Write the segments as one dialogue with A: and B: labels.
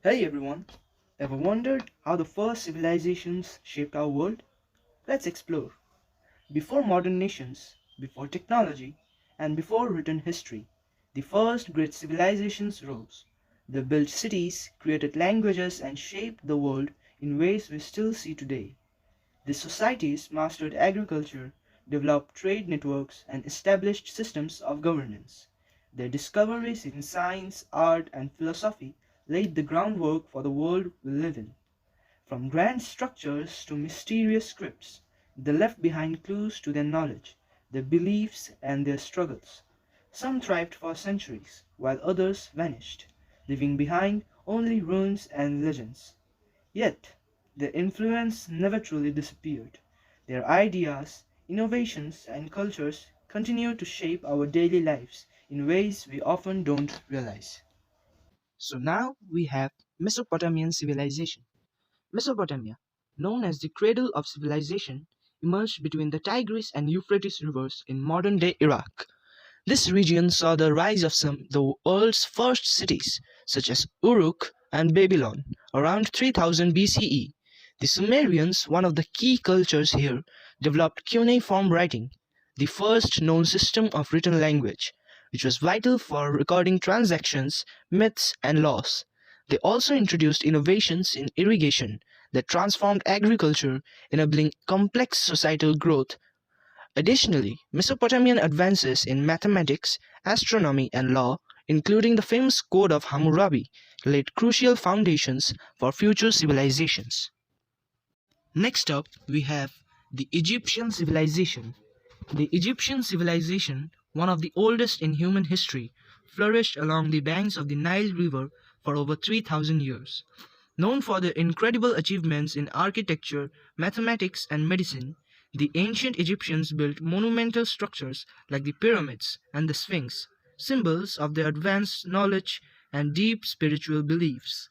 A: Hey everyone! Ever wondered how the first civilizations shaped our world? Let's explore. Before modern nations, before technology, and before written history, the first great civilizations rose. They built cities, created languages, and shaped the world in ways we still see today. These societies mastered agriculture, developed trade networks, and established systems of governance. Their discoveries in science, art, and philosophy laid the groundwork for the world we live in. From grand structures to mysterious scripts, they left behind clues to their knowledge, their beliefs, and their struggles. Some thrived for centuries, while others vanished, leaving behind only ruins and legends. Yet, their influence never truly disappeared. Their ideas, innovations, and cultures continue to shape our daily lives in ways we often don't realize. So now we have Mesopotamian civilization. Mesopotamia, known as the cradle of civilization, emerged between the Tigris and Euphrates rivers in modern day Iraq. This region saw the rise of some of the world's first cities, such as Uruk and Babylon, around 3000 BCE. The Sumerians, one of the key cultures here, developed cuneiform writing, the first known system of written language, which was vital for recording transactions, myths, and laws. They also introduced innovations in irrigation that transformed agriculture, enabling complex societal growth. Additionally, Mesopotamian advances in mathematics, astronomy, and law, including the famous Code of Hammurabi, laid crucial foundations for future civilizations. Next up, we have the Egyptian civilization. The Egyptian civilization, one of the oldest in human history, flourished along the banks of the Nile River for over 3000 years. Known for their incredible achievements in architecture, mathematics, and medicine, the ancient Egyptians built monumental structures like the pyramids and the Sphinx, symbols of their advanced knowledge and deep spiritual beliefs.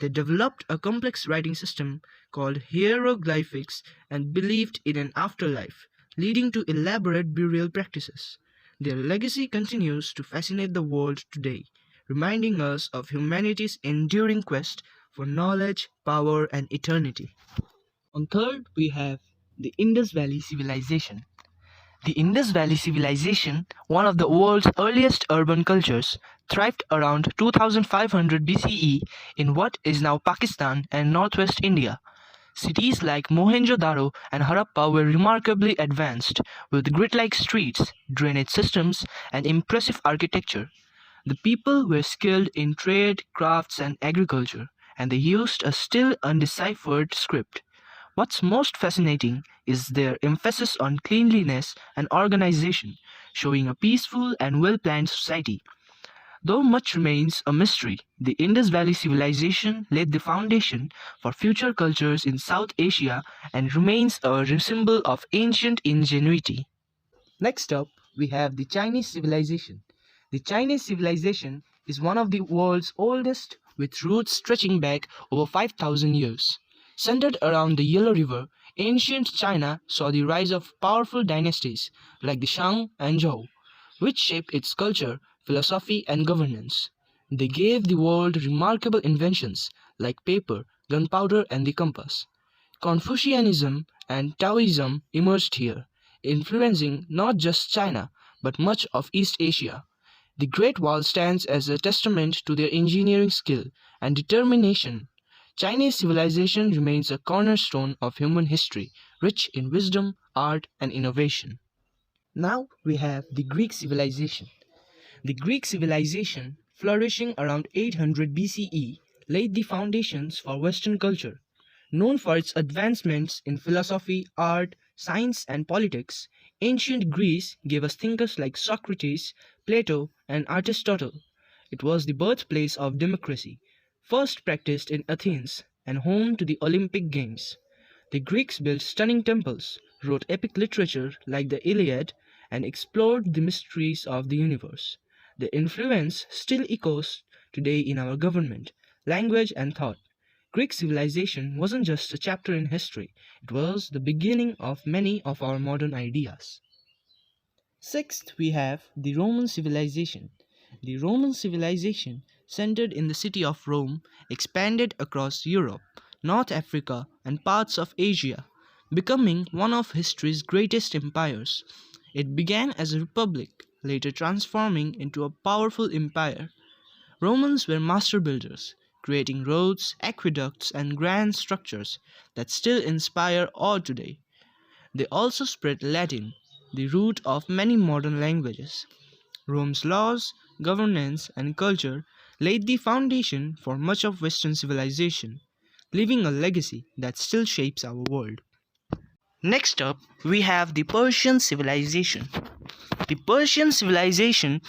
A: They developed a complex writing system called hieroglyphics and believed in an afterlife, leading to elaborate burial practices. Their legacy continues to fascinate the world today, reminding us of humanity's enduring quest for knowledge, power, and eternity. On third, we have the Indus Valley Civilization. The Indus Valley Civilization, one of the world's earliest urban cultures, thrived around 2500 BCE in what is now Pakistan and northwest India. Cities like Mohenjo-daro and Harappa were remarkably advanced, with grid-like streets, drainage systems, and impressive architecture. The people were skilled in trade, crafts, and agriculture, and they used a still undeciphered script. What's most fascinating is their emphasis on cleanliness and organization, showing a peaceful and well planned society. Though much remains a mystery, the Indus Valley civilization laid the foundation for future cultures in South Asia and remains a symbol of ancient ingenuity. Next up, we have the Chinese civilization. The Chinese civilization is one of the world's oldest, with roots stretching back over 5,000 years. Centered around the Yellow River, ancient China saw the rise of powerful dynasties like the Shang and Zhou, which shaped its culture, philosophy, and governance. They gave the world remarkable inventions like paper, gunpowder, and the compass. Confucianism and Taoism emerged here, influencing not just China but much of East Asia. The Great Wall stands as a testament to their engineering skill and determination. Chinese civilization remains a cornerstone of human history, rich in wisdom, art, and innovation. Now we have the Greek civilization. The Greek civilization, flourishing around 800 BCE, laid the foundations for Western culture. Known for its advancements in philosophy, art, science, and politics, ancient Greece gave us thinkers like Socrates, Plato, and Aristotle. It was the birthplace of democracy, first practiced in Athens, and home to the Olympic Games. The Greeks built stunning temples, wrote epic literature like the Iliad, and explored the mysteries of the universe. Their influence still echoes today in our government, language, and thought. Greek civilization wasn't just a chapter in history, it was the beginning of many of our modern ideas. Sixth, we have the Roman civilization. The Roman civilization, centered in the city of Rome, expanded across Europe, North Africa, and parts of Asia, becoming one of history's greatest empires. It began as a republic, later transforming into a powerful empire. Romans were master builders, creating roads, aqueducts, and grand structures that still inspire awe today. They also spread Latin, the root of many modern languages. Rome's laws, governance, and culture laid the foundation for much of Western civilization, leaving a legacy that still shapes our world. Next up, we have the Persian civilization. The Persian civilization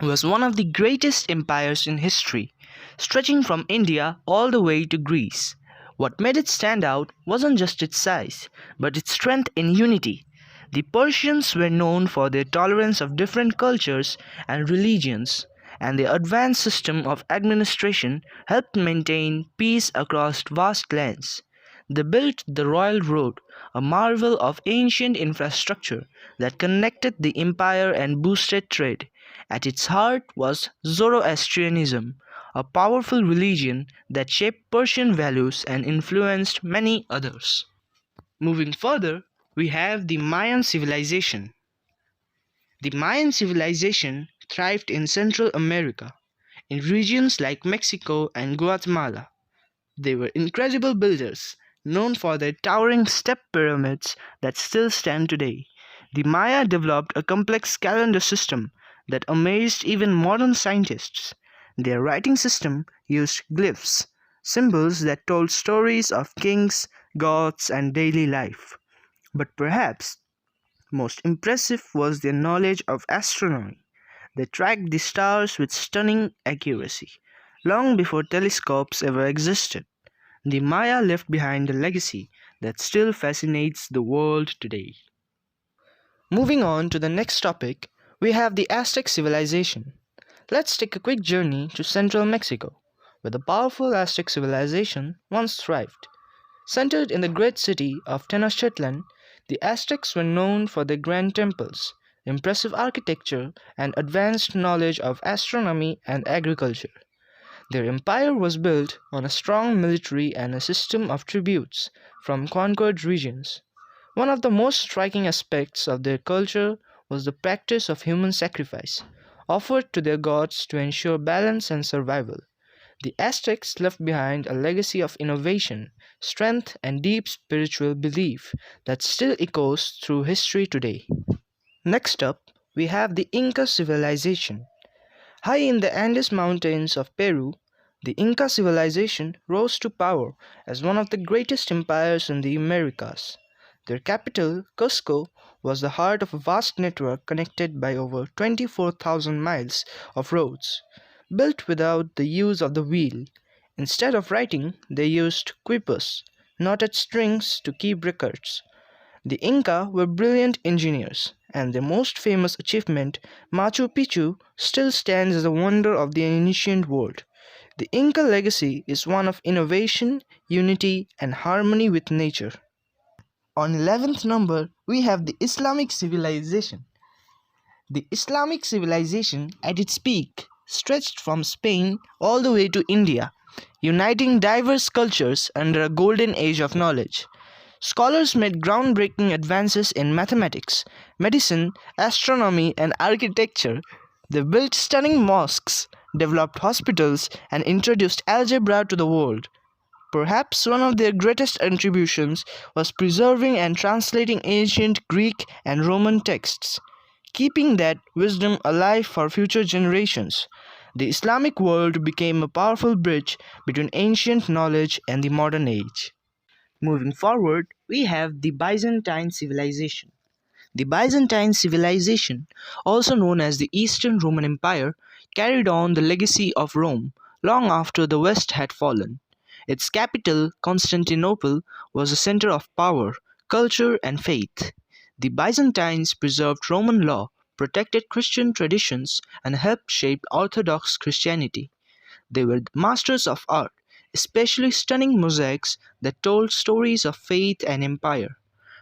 A: was one of the greatest empires in history, stretching from India all the way to Greece. What made it stand out wasn't just its size, but its strength in unity. The Persians were known for their tolerance of different cultures and religions, and their advanced system of administration helped maintain peace across vast lands. They built the Royal Road, a marvel of ancient infrastructure that connected the empire and boosted trade. At its heart was Zoroastrianism, a powerful religion that shaped Persian values and influenced many others. Moving further, we have the Mayan civilization. The Mayan civilization thrived in Central America, in regions like Mexico and Guatemala. They were incredible builders, known for their towering step pyramids that still stand today. The Maya developed a complex calendar system that amazed even modern scientists. Their writing system used glyphs, symbols that told stories of kings, gods, and daily life. But perhaps most impressive was their knowledge of astronomy. They tracked the stars with stunning accuracy, long before telescopes ever existed. The Maya left behind a legacy that still fascinates the world today. Moving on to the next topic, we have the Aztec civilization. Let's take a quick journey to central Mexico, where the powerful Aztec civilization once thrived. Centered in the great city of Tenochtitlan, the Aztecs were known for their grand temples, impressive architecture, and advanced knowledge of astronomy and agriculture. Their empire was built on a strong military and a system of tributes from conquered regions. One of the most striking aspects of their culture was the practice of human sacrifice, offered to their gods to ensure balance and survival. The Aztecs left behind a legacy of innovation, strength, and deep spiritual belief that still echoes through history today. Next up, we have the Inca civilization. High in the Andes Mountains of Peru, the Inca civilization rose to power as one of the greatest empires in the Americas. Their capital, Cusco, was the heart of a vast network connected by over 24,000 miles of roads, built without the use of the wheel. Instead of writing, they used quipus, knotted strings to keep records. The Inca were brilliant engineers, and their most famous achievement, Machu Picchu, still stands as a wonder of the ancient world. The Inca legacy is one of innovation, unity, and harmony with nature. On 11th number, we have the Islamic civilization. The Islamic civilization, at its peak, stretched from Spain all the way to India, uniting diverse cultures under a golden age of knowledge. Scholars made groundbreaking advances in mathematics, medicine, astronomy, and architecture. They built stunning mosques, developed hospitals, and introduced algebra to the world. Perhaps one of their greatest contributions was preserving and translating ancient Greek and Roman texts, keeping that wisdom alive for future generations. The Islamic world became a powerful bridge between ancient knowledge and the modern age. Moving forward, we have the Byzantine civilization. The Byzantine civilization, also known as the Eastern Roman Empire, carried on the legacy of Rome long after the West had fallen. Its capital, Constantinople, was a center of power, culture, and faith. The Byzantines preserved Roman law, protected Christian traditions, and helped shape Orthodox Christianity. They were masters of art, especially stunning mosaics that told stories of faith and empire.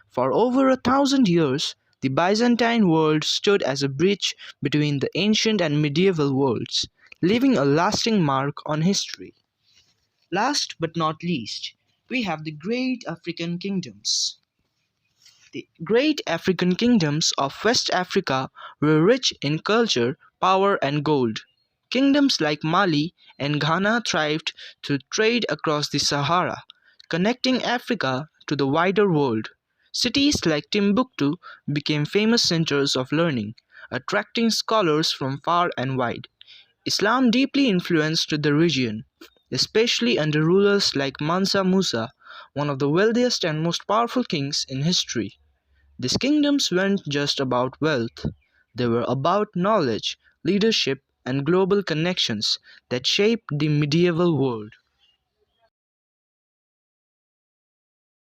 A: For over 1,000 years, the Byzantine world stood as a bridge between the ancient and medieval worlds, leaving a lasting mark on history. Last but not least, we have the great African kingdoms. The great African kingdoms of West Africa were rich in culture, power, and gold. Kingdoms like Mali and Ghana thrived through trade across the Sahara, connecting Africa to the wider world. Cities like Timbuktu became famous centers of learning, attracting scholars from far and wide. Islam deeply influenced the region, especially under rulers like Mansa Musa, one of the wealthiest and most powerful kings in history. These kingdoms weren't just about wealth, they were about knowledge, leadership, and global connections that shaped the medieval world.